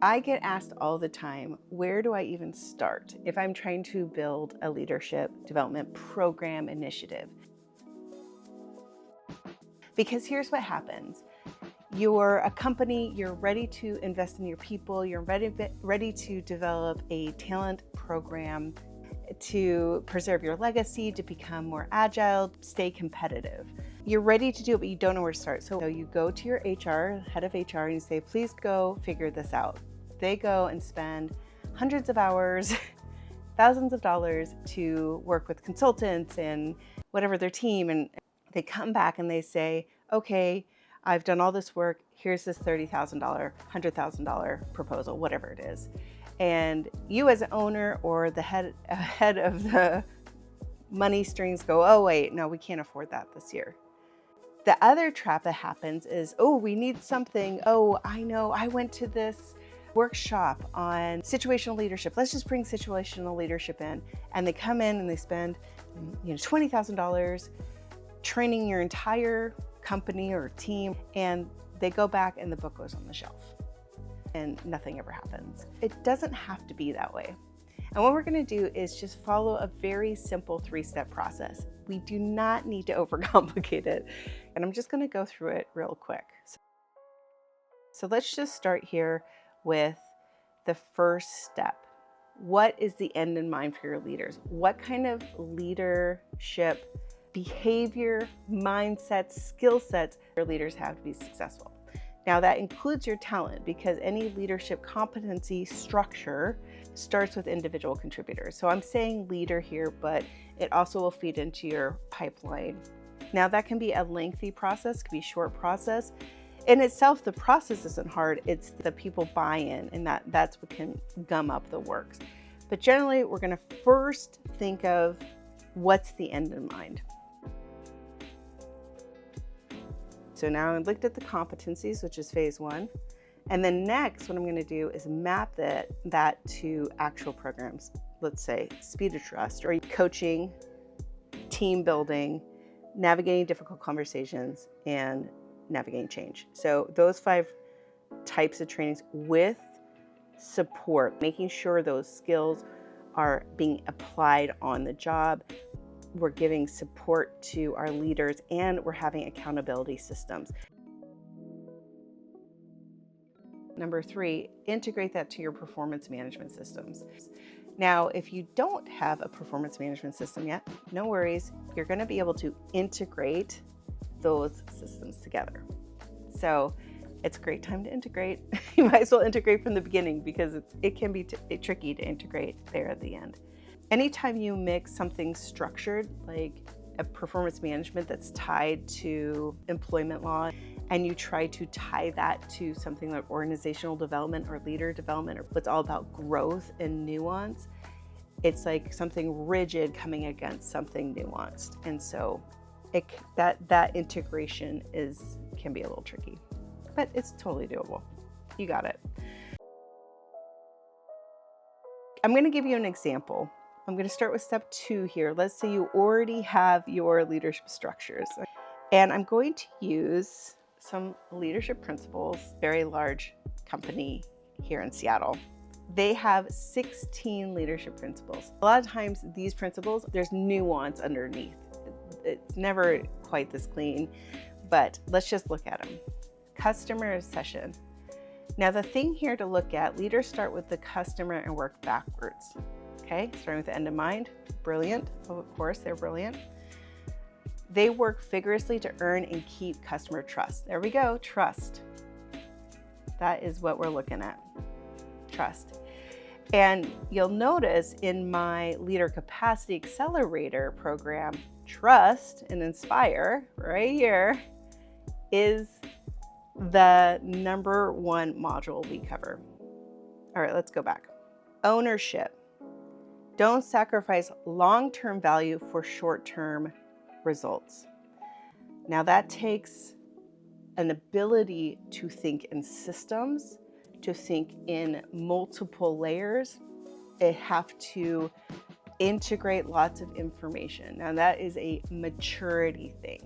I get asked all the time, where do I even start if I'm trying to build a leadership development program initiative? Because here's what happens. You're a company, you're ready to invest in your people, you're ready to develop a talent program to preserve your legacy, to become more agile, stay competitive. You're ready to do it, but you don't know where to start. So you go to your HR, head of HR, and you say, please go figure this out. They go and spend hundreds of hours, thousands of dollars to work with consultants and whatever their team. And they come back and they say, okay, I've done all this work. Here's this $30,000, $100,000 proposal, whatever it is. And you as an owner or the head of the money strings go, oh wait, no, we can't afford that this year. The other trap that happens is, oh, we need something. Oh, I know, I went to this workshop on situational leadership. Let's just bring situational leadership in. And they come in and they spend $20,000 training your entire company or team, and they go back and the book goes on the shelf and nothing ever happens. It doesn't have to be that way. And what we're going to do is just follow a very simple 3-step process. We do not need to overcomplicate it. And I'm just going to go through it real quick. So let's just start here with the first step. What is the end in mind for your leaders? What kind of leadership behavior, mindsets, skill sets your leaders have to be successful? Now that includes your talent, because any leadership competency structure starts with individual contributors. So I'm saying leader here, but it also will feed into your pipeline. Now that can be a lengthy process, can be a short process. In itself, the process isn't hard, it's the people buy-in, and that's what can gum up the works. But generally, we're gonna first think of what's the end in mind. So now I looked at the competencies, which is phase 1. And then next, what I'm going to do is map that to actual programs. Let's say speed of trust, or coaching, team building, navigating difficult conversations, and navigating change. So those 5 types of trainings with support, making sure those skills are being applied on the job. We're giving support to our leaders, and we're having accountability systems. Number 3, integrate that to your performance management systems. Now, if you don't have a performance management system yet, no worries. You're going to be able to integrate those systems together. So it's a great time to integrate. You might as well integrate from the beginning, because it can be tricky to integrate there at the end. Anytime you mix something structured, like a performance management that's tied to employment law, and you try to tie that to something like organizational development or leader development, or what's all about growth and nuance, it's like something rigid coming against something nuanced. And so that integration can be a little tricky, but it's totally doable. You got it. I'm going to give you an example. I'm going to start with step 2 here. Let's say you already have your leadership structures, and I'm going to use some leadership principles. Very large company here in Seattle. They have 16 leadership principles. A lot of times these principles, there's nuance underneath. It's never quite this clean, but let's just look at them. Customer obsession. Now the thing here to look at, leaders start with the customer and work backwards. Okay, starting with the end in mind. Brilliant. Of course, they're brilliant. They work vigorously to earn and keep customer trust. There we go, trust. That is what we're looking at, trust. And you'll notice in my Leader Capacity Accelerator program, trust and inspire, right here, is the number 1 module we cover. All right, let's go back. Ownership. Don't sacrifice long-term value for short-term results. Now that takes an ability to think in systems, to think in multiple layers. It have to integrate lots of information. Now that is a maturity thing.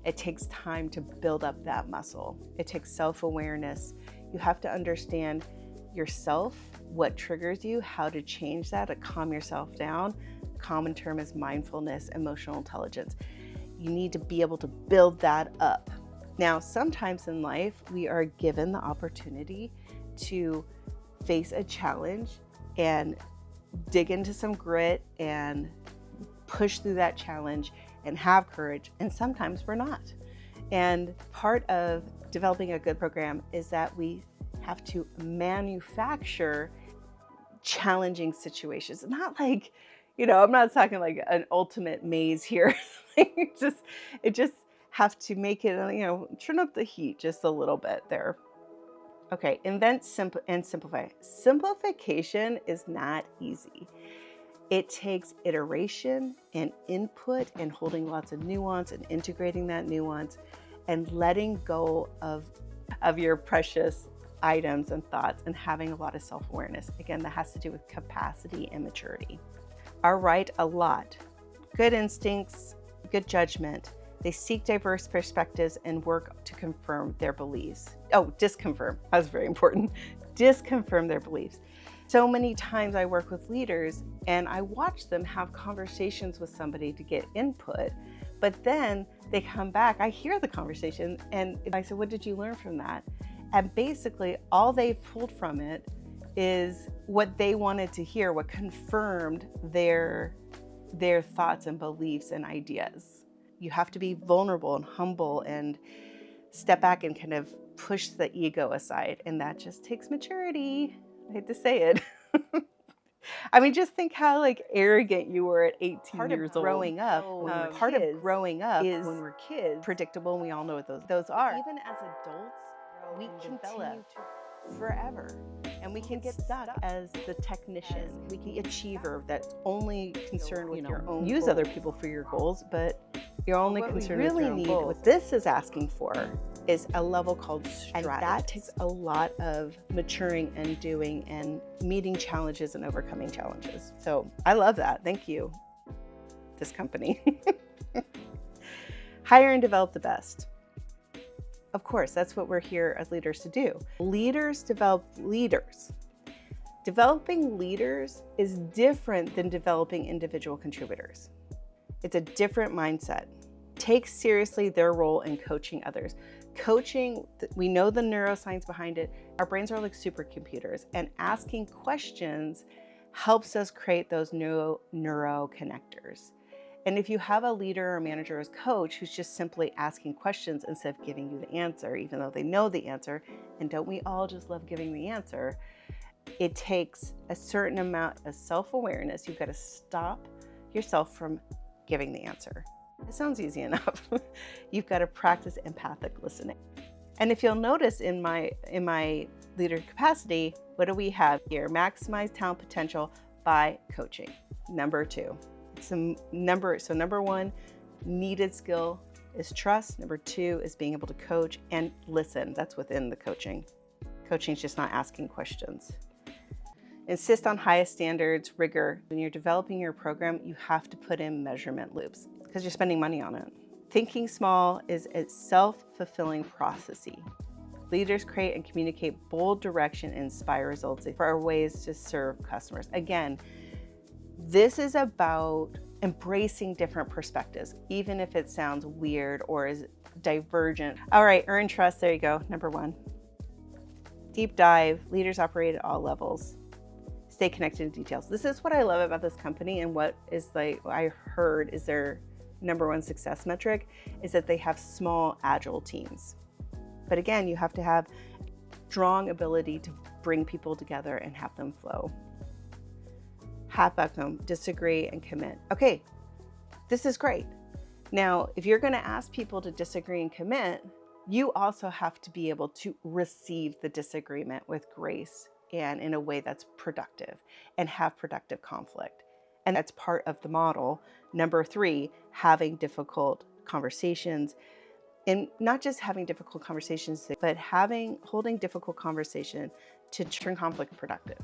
It takes time to build up that muscle. It takes self-awareness. You have to understand yourself what triggers you, how to change that, to calm yourself down. A common term is mindfulness, emotional intelligence. You need to be able to build that up. Now, sometimes in life, we are given the opportunity to face a challenge and dig into some grit and push through that challenge and have courage, and sometimes we're not. And part of developing a good program is that we have to manufacture challenging situations. Not like, I'm not talking like an ultimate maze here. it just have to make it, turn up the heat just a little bit there. Okay, invent and simplify. Simplification is not easy. It takes iteration and input and holding lots of nuance and integrating that nuance and letting go of your precious items and thoughts and having a lot of self-awareness. Again, that has to do with capacity and maturity. Are right a lot. Good instincts, good judgment. They seek diverse perspectives and work to confirm their beliefs. Oh, disconfirm. That's very important. Disconfirm their beliefs. So many times I work with leaders and I watch them have conversations with somebody to get input, but then they come back, I hear the conversation and I say, what did you learn from that? And basically all they pulled from it is what they wanted to hear, what confirmed their thoughts and beliefs and ideas. You have to be vulnerable and humble and step back and kind of push the ego aside. And that just takes maturity. I hate to say it. I mean, just think how arrogant you were at 18 years old. Growing up, part of growing up is when we're kids, predictable, and we all know what those are. Even as adults, we continue to forever. And we can get stuck as the technician, the achiever that's only concerned with your own goals. Use other people for your goals, but you're only concerned with your own goals. What this is asking for is a level called strategy. And that takes a lot of maturing and doing and meeting challenges and overcoming challenges. So I love that. Thank you, this company. Hire and develop the best. Of course, that's what we're here as leaders to do. Leaders develop leaders. Developing leaders is different than developing individual contributors. It's a different mindset. Take seriously their role in coaching others. Coaching, we know the neuroscience behind it. Our brains are like supercomputers, and asking questions helps us create those neuroconnectors. And if you have a leader or manager or coach who's just simply asking questions instead of giving you the answer, even though they know the answer, and don't we all just love giving the answer, it takes a certain amount of self-awareness. You've got to stop yourself from giving the answer. It sounds easy enough. You've got to practice empathic listening. And if you'll notice in my leader capacity, what do we have here? Maximize talent potential by coaching. Number 2. So number 1, needed skill is trust. Number 2 is being able to coach and listen. That's within the coaching. Coaching is just not asking questions. Insist on highest standards, rigor. When you're developing your program, you have to put in measurement loops because you're spending money on it. Thinking small is a self-fulfilling process. Leaders create and communicate bold direction and inspire results for ways to serve customers. Again, this is about embracing different perspectives, even if it sounds weird or is divergent. All right, earn trust. There you go. Number 1. Deep dive. Leaders operate at all levels. Stay connected to details. This is what I love about this company, and what I heard is their number 1 success metric is that they have small, agile teams. But again, you have to have strong ability to bring people together and have them flow. Half outcome, disagree and commit. Okay, this is great. Now, if you're going to ask people to disagree and commit, you also have to be able to receive the disagreement with grace and in a way that's productive and have productive conflict. And that's part of the model. Number 3, having difficult conversations. And not just having difficult conversations, but holding difficult conversation to turn conflict productive.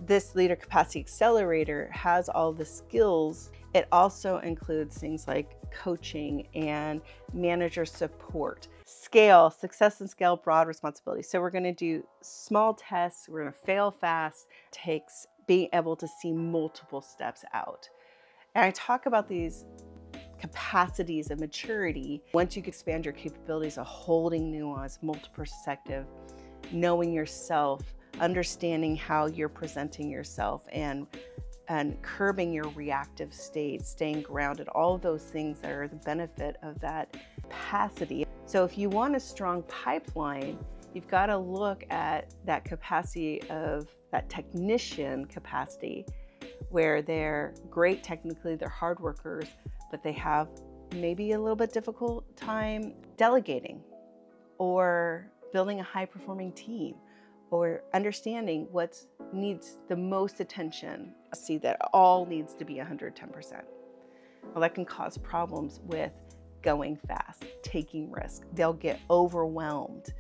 This Leader Capacity Accelerator has all the skills. It also includes things like coaching and manager support Scale, success and scale, broad responsibility. So we're going to do small tests. We're going to fail fast. It takes being able to see multiple steps out. And I talk about these capacities of maturity. Once you expand your capabilities of holding nuance, multiple perspective, knowing yourself, understanding how you're presenting yourself, and curbing your reactive state, staying grounded, all of those things that are the benefit of that capacity. So if you want a strong pipeline, you've got to look at that capacity of that technician capacity, where they're great technically, they're hard workers, but they have maybe a little bit difficult time delegating or building a high-performing team, or understanding what needs the most attention. See that all needs to be 110%. Well, that can cause problems with going fast, taking risks. They'll get overwhelmed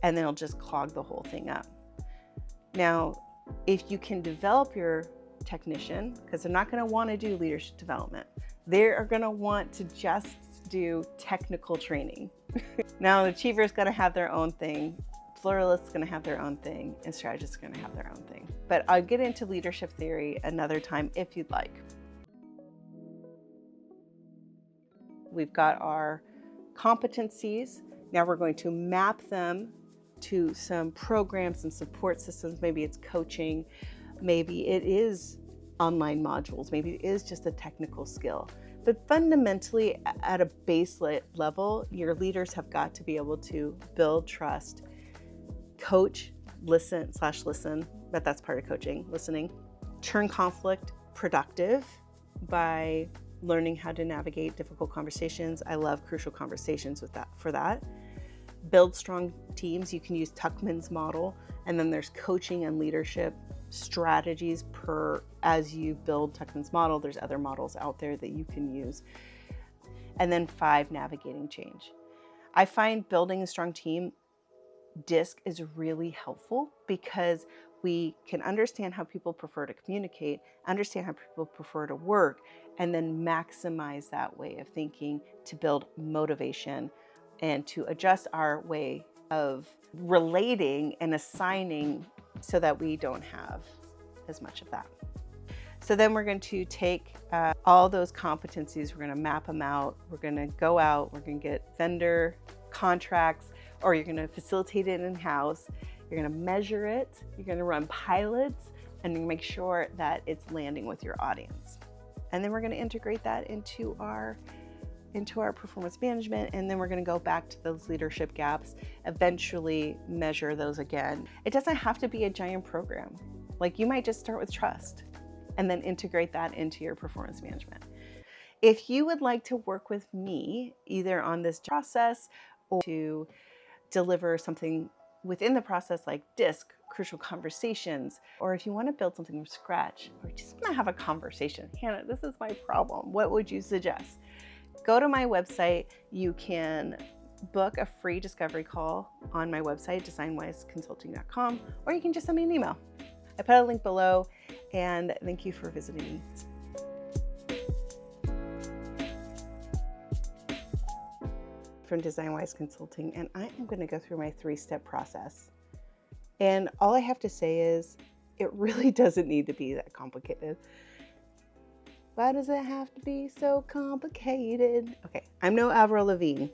and then it'll just clog the whole thing up. Now, if you can develop your technician, because they're not going to want to do leadership development, they are going to want to just do technical training. Now, the achiever is going to have their own thing. Pluralist is going to have their own thing, and strategist is going to have their own thing. But I'll get into leadership theory another time if you'd like. We've got our competencies. Now we're going to map them to some programs and support systems. Maybe it's coaching, maybe it is online modules, maybe it is just a technical skill. But fundamentally, at a base level, your leaders have got to be able to build trust, coach, listen, but that's part of coaching, listening, turn conflict productive by learning how to navigate difficult conversations. I love crucial conversations for that. Build strong teams. You can use Tuckman's model, and then there's coaching and leadership strategies as you build Tuckman's model. There's other models out there that you can use. And then 5, navigating change. I find building a strong team, DISC is really helpful because we can understand how people prefer to communicate, understand how people prefer to work, and then maximize that way of thinking to build motivation and to adjust our way of relating and assigning so that we don't have as much of that. So then we're going to take all those competencies, we're going to map them out, we're going to go out, we're going to get vendor contracts, or you're going to facilitate it in-house, you're going to measure it, you're going to run pilots, and you make sure that it's landing with your audience. And then we're going to integrate that into our performance management, and then we're going to go back to those leadership gaps, eventually measure those again. It doesn't have to be a giant program. Like, you might just start with trust and then integrate that into your performance management. If you would like to work with me either on this process or to deliver something within the process like DISC, crucial conversations, or if you want to build something from scratch or just want to have a conversation, Hannah, this is my problem, what would you suggest? Go to my website. You can book a free discovery call on my website, DesignWiseConsulting.com, or you can just send me an email. I put a link below, and thank you for visiting me. From DesignWise Consulting, and I am going to go through my 3-step process. And all I have to say is it really doesn't need to be that complicated. Why does it have to be so complicated? Okay, I'm no Avril Lavigne,